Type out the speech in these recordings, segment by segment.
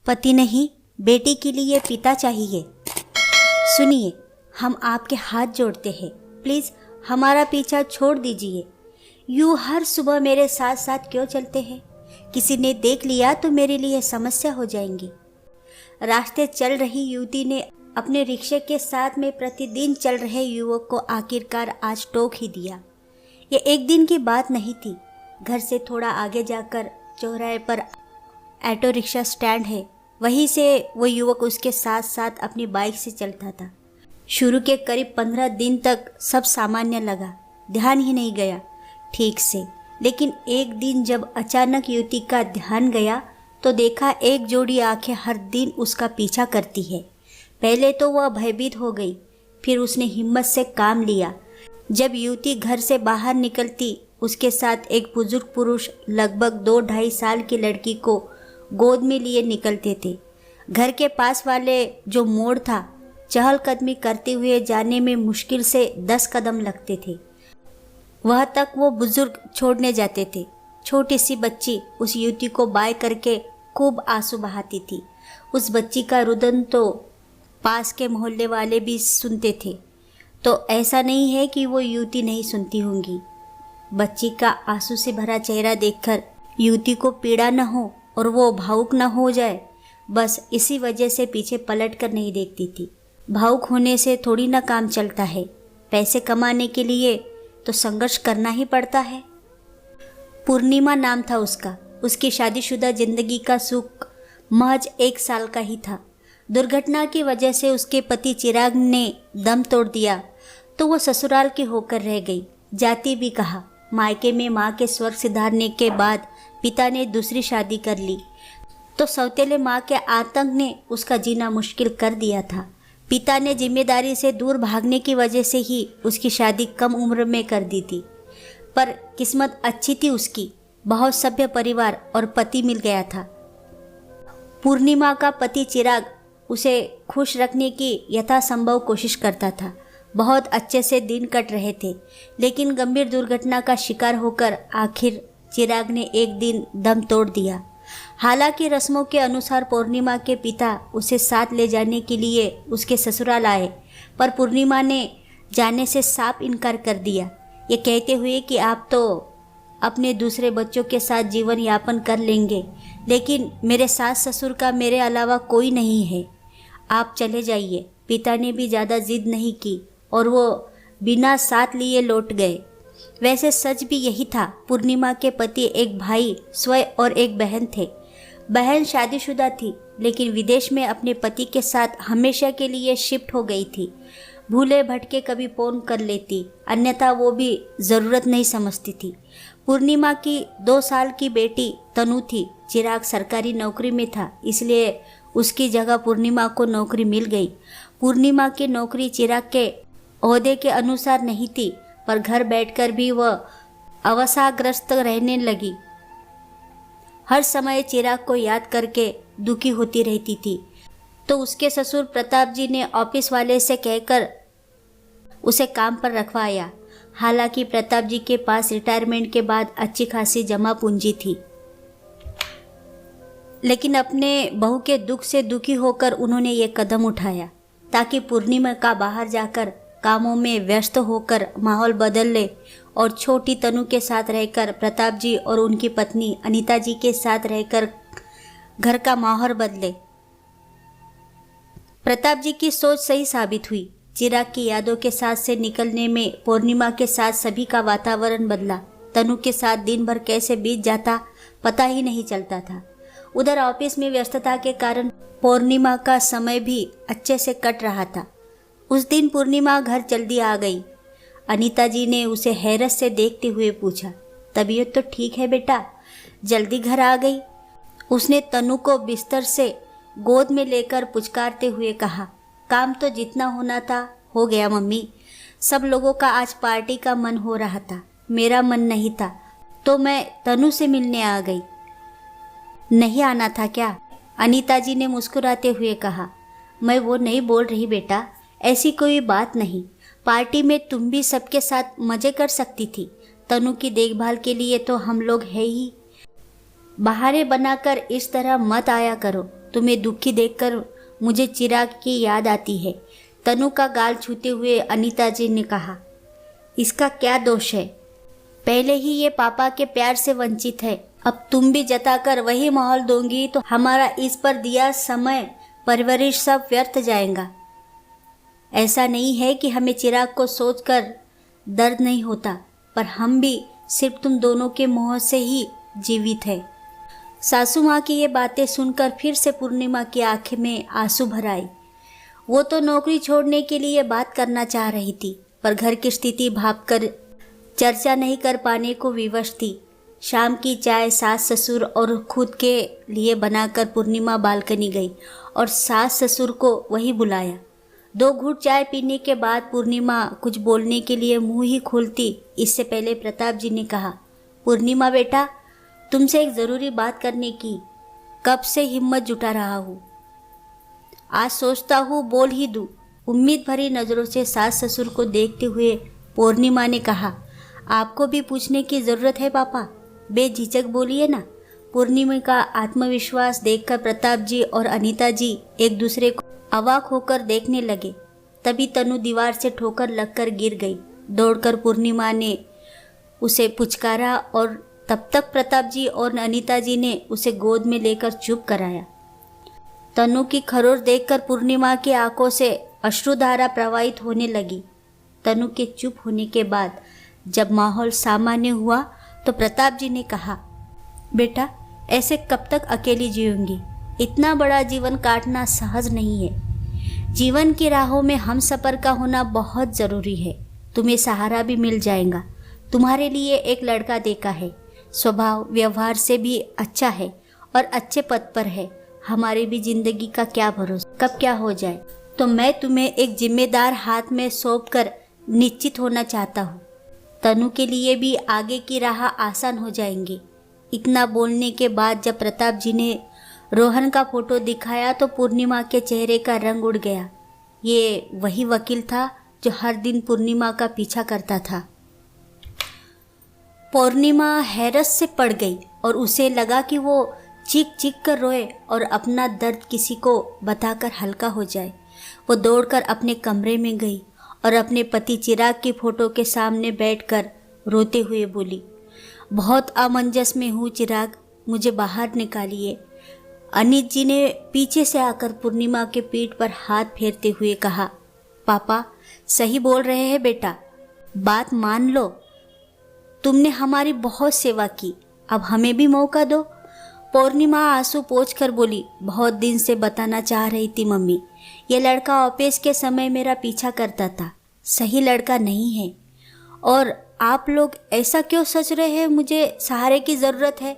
पति नहीं, बेटी के लिए पिता चाहिए। सुनिए, हम आपके हाथ जोड़ते हैं, प्लीज़ हमारा पीछा छोड़ दीजिए। यूँ हर सुबह मेरे साथ साथ क्यों चलते हैं? किसी ने देख लिया तो मेरे लिए समस्या हो जाएंगी। रास्ते चल रही युवती ने अपने रिक्शे के साथ में प्रतिदिन चल रहे युवक को आखिरकार आज टोक ही दिया। ये एक दिन की बात नहीं थी। घर से थोड़ा आगे जाकर चौराहे पर ऑटो रिक्शा स्टैंड है, वहीं से वो युवक उसके साथ साथ अपनी बाइक से चलता था। शुरू के करीब 15 दिन तक सब सामान्य लगा, ध्यान ही नहीं गया ठीक से। लेकिन एक दिन जब अचानक युवती का ध्यान गया तो देखा एक जोड़ी आंखें हर दिन उसका पीछा करती है। पहले तो वह भयभीत हो गई, फिर उसने हिम्मत से काम लिया। जब युवती घर से बाहर निकलती, उसके साथ एक बुजुर्ग पुरुष लगभग 2-2.5 साल की लड़की को गोद में लिए निकलते थे। घर के पास वाले जो मोड़ था, चहलकदमी करते हुए जाने में मुश्किल से 10 कदम लगते थे। वह तक वो बुजुर्ग छोड़ने जाते थे। छोटी सी बच्ची उस युवती को बाय करके खूब आंसू बहाती थी। उस बच्ची का रुदन तो पास के मोहल्ले वाले भी सुनते थे, तो ऐसा नहीं है कि वो युवती नहीं सुनती होंगी। बच्ची का आंसू से भरा चेहरा देखकर युवती को पीड़ा न हो और वो भावुक न हो जाए, बस इसी वजह से पीछे पलट कर नहीं देखती थी। भावुक होने से थोड़ी ना काम चलता है। पैसे कमाने के लिए तो संघर्ष करना ही पड़ता है। पूर्णिमा नाम था उसका। उसकी शादीशुदा जिंदगी का सुख महज 1 साल का ही था। दुर्घटना की वजह से उसके पति चिराग ने दम तोड़ दिया तो वो ससुराल की होकर रह गई। जाति भी कहा। मायके में माँ के स्वर्ग सिधारने के बाद पिता ने दूसरी शादी कर ली तो सौतेले माँ के आतंक ने उसका जीना मुश्किल कर दिया था। पिता ने जिम्मेदारी से दूर भागने की वजह से ही उसकी शादी कम उम्र में कर दी थी। पर किस्मत अच्छी थी उसकी, बहुत सभ्य परिवार और पति मिल गया था। पूर्णिमा का पति चिराग उसे खुश रखने की यथासंभव कोशिश करता था। बहुत अच्छे से दिन कट रहे थे, लेकिन गंभीर दुर्घटना का शिकार होकर आखिर चिराग ने एक दिन दम तोड़ दिया। हालांकि रस्मों के अनुसार पूर्णिमा के पिता उसे साथ ले जाने के लिए उसके ससुराल आए, पर पूर्णिमा ने जाने से साफ इनकार कर दिया, ये कहते हुए कि आप तो अपने दूसरे बच्चों के साथ जीवन यापन कर लेंगे, लेकिन मेरे सास ससुर का मेरे अलावा कोई नहीं है, आप चले जाइए। पिता ने भी ज़्यादा जिद नहीं की और वो बिना साथ लिए लौट गए। वैसे सच भी यही था। पूर्णिमा के पति एक भाई स्वयं और एक बहन थे। बहन शादीशुदा थी, लेकिन विदेश में अपने पति के साथ हमेशा के लिए शिफ्ट हो गई थी। भूले भटके कभी फोन कर लेती, अन्यथा वो भी ज़रूरत नहीं समझती थी। पूर्णिमा की 2 साल की बेटी तनु थी। चिराग सरकारी नौकरी में था, इसलिए उसकी जगह पूर्णिमा को नौकरी मिल गई। पूर्णिमा की नौकरी चिराग के ओहदे के अनुसार नहीं थी, पर घर बैठकर भी वह अवसादग्रस्त रहने लगी। हर समय चिराग को याद करके दुखी होती रहती थी। तो उसके ससुर प्रताप जी ने ऑफिस वाले से कहकर उसे काम पर रखवाया। हालांकि प्रताप जी के पास रिटायरमेंट के बाद अच्छी खासी जमा पूंजी थी, लेकिन अपने बहू के दुख से दुखी होकर उन्होंने ये कदम उठाया ताकि पूर्णिमा का बाहर जाकर कामों में व्यस्त होकर माहौल बदल ले और छोटी तनु के साथ रहकर प्रताप जी और उनकी पत्नी अनीता जी के साथ रहकर घर का माहौल बदले। प्रताप जी की सोच सही साबित हुई। चिराग की यादों के साथ से निकलने में पूर्णिमा के साथ सभी का वातावरण बदला। तनु के साथ दिन भर कैसे बीत जाता पता ही नहीं चलता था। उधर ऑफिस में व्यस्तता के कारण पूर्णिमा का समय भी अच्छे से कट रहा था। उस दिन पूर्णिमा घर जल्दी आ गई। अनीता जी ने उसे हैरत से देखते हुए पूछा, तबीयत तो ठीक है बेटा, जल्दी घर आ गई? उसने तनु को बिस्तर से गोद में लेकर पुचकारते हुए कहा, काम तो जितना होना था हो गया मम्मी। सब लोगों का आज पार्टी का मन हो रहा था, मेरा मन नहीं था, तो मैं तनु से मिलने आ गई। नहीं आना था क्या? अनीता जी ने मुस्कुराते हुए कहा, मैं वो नहीं बोल रही बेटा, ऐसी कोई बात नहीं। पार्टी में तुम भी सबके साथ मज़े कर सकती थी। तनु की देखभाल के लिए तो हम लोग हैं ही। बहाने बनाकर इस तरह मत आया करो। तुम्हें दुखी देखकर मुझे चिराग की याद आती है। तनु का गाल छूते हुए अनीता जी ने कहा, इसका क्या दोष है? पहले ही ये पापा के प्यार से वंचित है, अब तुम भी जताकर वही माहौल दोगी तो हमारा इस पर दिया समय परवरिश सब व्यर्थ जाएगा। ऐसा नहीं है कि हमें चिराग को सोचकर दर्द नहीं होता, पर हम भी सिर्फ तुम दोनों के मोह से ही जीवित है। सासू माँ की ये बातें सुनकर फिर से पूर्णिमा की आंखें में आंसू भर आई। वो तो नौकरी छोड़ने के लिए बात करना चाह रही थी, पर घर की स्थिति भांपकर चर्चा नहीं कर पाने को विवश थी। शाम की चाय सास ससुर और खुद के लिए बनाकर पूर्णिमा बालकनी गई और सास ससुर को वही बुलाया। 2 घूंट चाय पीने के बाद पूर्णिमा कुछ बोलने के लिए मुंह ही खोलती, इससे पहले प्रताप जी ने कहा, पूर्णिमा बेटा, तुमसे एक ज़रूरी बात करने की कब से हिम्मत जुटा रहा हूँ। आज सोचता हूँ बोल ही दूँ। उम्मीद भरी नज़रों से सास ससुर को देखते हुए पूर्णिमा ने कहा, आपको भी पूछने की ज़रूरत है पापा, बेझिझक बोलिए ना। पूर्णिमा का आत्मविश्वास देखकर प्रताप जी और अनीता जी एक दूसरे को अवाक होकर देखने लगे। तभी तनु दीवार से ठोकर लगकर गिर गई। दौड़कर पूर्णिमा ने उसे पुचकारा और तब तक प्रताप जी और अनीता जी ने उसे गोद में लेकर चुप कराया। तनु की खरोश देखकर पूर्णिमा की आंखों से अश्रुधारा प्रवाहित होने लगी। तनु के चुप होने के बाद जब माहौल सामान्य हुआ तो प्रताप जी ने कहा, बेटा, ऐसे कब तक अकेली जीऊंगी? इतना बड़ा जीवन काटना सहज नहीं है। जीवन की राहों में हम सफ़र का होना बहुत ज़रूरी है। तुम्हें सहारा भी मिल जाएगा। तुम्हारे लिए एक लड़का देखा है, स्वभाव व्यवहार से भी अच्छा है और अच्छे पद पर है। हमारी भी जिंदगी का क्या भरोसा, कब क्या हो जाए। तो मैं तुम्हें एक जिम्मेदार हाथ में सौंपकर निश्चित होना चाहता हूँ। तनु के लिए भी आगे की राह आसान हो जाएंगी। इतना बोलने के बाद जब प्रताप जी ने रोहन का फोटो दिखाया तो पूर्णिमा के चेहरे का रंग उड़ गया। ये वही वकील था जो हर दिन पूर्णिमा का पीछा करता था। पूर्णिमा हैरत से पड़ गई और उसे लगा कि वो चीख चीख कर रोए और अपना दर्द किसी को बताकर हल्का हो जाए। वो दौड़कर अपने कमरे में गई और अपने पति चिराग की फ़ोटो के सामने बैठकर रोते हुए बोली, बहुत अमंजस में हूँ चिराग, मुझे बाहर निकालिए। अनित जी ने पीछे से आकर पूर्णिमा के पीठ पर हाथ फेरते हुए कहा, पापा सही बोल रहे हैं बेटा, बात मान लो। तुमने हमारी बहुत सेवा की, अब हमें भी मौका दो। पूर्णिमा आंसू पोंछकर बोली, बहुत दिन से बताना चाह रही थी मम्मी, ये लड़का ऑफिस के समय मेरा पीछा करता था, सही लड़का नहीं है। और आप लोग ऐसा क्यों सोच रहे हैं मुझे सहारे की ज़रूरत है?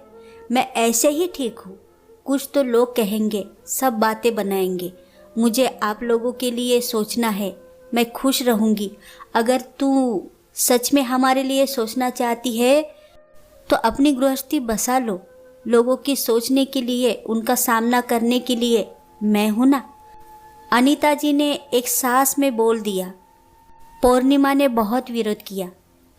मैं ऐसे ही ठीक हूँ। कुछ तो लोग कहेंगे, सब बातें बनाएंगे। मुझे आप लोगों के लिए सोचना है। मैं खुश रहूँगी। अगर तू सच में हमारे लिए सोचना चाहती है तो अपनी गृहस्थी बसा लो। लोगों की सोचने के लिए, उनका सामना करने के लिए मैं हूँ ना। अनीता जी ने एक सांस में बोल दिया। पूर्णिमा ने बहुत विरोध किया,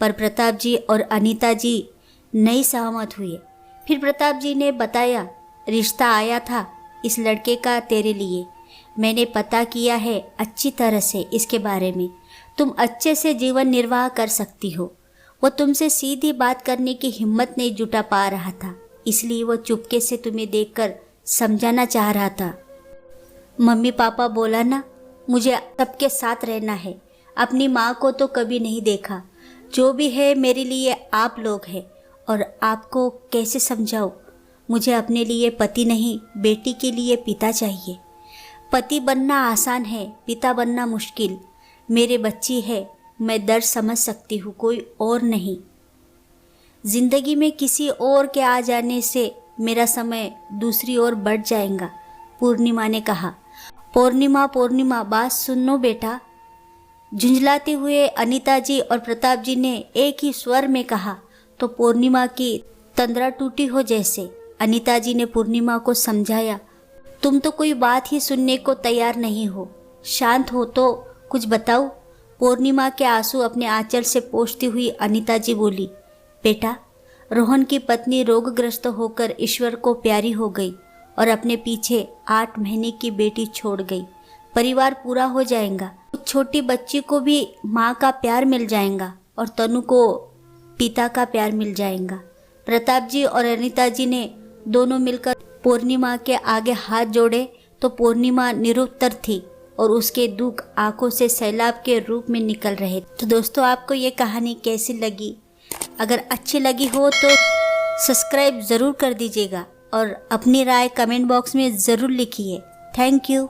पर प्रताप जी और अनीता जी नहीं सहमत हुए। फिर प्रताप जी ने बताया, रिश्ता आया था इस लड़के का तेरे लिए। मैंने पता किया है अच्छी तरह से इसके बारे में। तुम अच्छे से जीवन निर्वाह कर सकती हो। वो तुमसे सीधी बात करने की हिम्मत नहीं जुटा पा रहा था, इसलिए वो चुपके से तुम्हें देखकर समझाना चाह रहा था। मम्मी पापा बोला ना, मुझे सबके साथ रहना है। अपनी माँ को तो कभी नहीं देखा। जो भी है मेरे लिए आप लोग हैं। और आपको कैसे समझाऊँ? मुझे अपने लिए पति नहीं, बेटी के लिए पिता चाहिए। पति बनना आसान है, पिता बनना मुश्किल। मेरे बच्ची है, मैं दर्द समझ सकती हूँ, कोई और नहीं। जिंदगी में किसी और के आ जाने से मेरा समय दूसरी ओर बढ़ जाएगा, पूर्णिमा ने कहा। पूर्णिमा बात सुनो बेटा, झुंझलाते हुए अनीता जी और प्रताप जी ने एक ही स्वर में कहा तो पूर्णिमा की तंद्रा टूटी हो जैसे। अनीता जी ने पूर्णिमा को समझाया, तुम तो कोई बात ही सुनने को तैयार नहीं हो, शांत हो तो कुछ बताओ। पूर्णिमा के आंसू अपने आंचल से पोंछती हुई अनीता जी बोली, बेटा, रोहन की पत्नी रोगग्रस्त होकर ईश्वर को प्यारी हो गई और अपने पीछे 8 महीने की बेटी छोड़ गई। परिवार पूरा हो जाएगा, छोटी बच्ची को भी माँ का प्यार मिल जाएगा और तनु को पिता का प्यार मिल जाएगा। प्रताप जी और अनीता जी ने दोनों मिलकर पूर्णिमा के आगे हाथ जोड़े तो पूर्णिमा निरुत्तर थी और उसके दुख आंखों से सैलाब के रूप में निकल रहे। तो दोस्तों, आपको ये कहानी कैसी लगी? अगर अच्छी लगी हो तो सब्सक्राइब ज़रूर कर दीजिएगा और अपनी राय कमेंट बॉक्स में ज़रूर लिखिए। Thank you.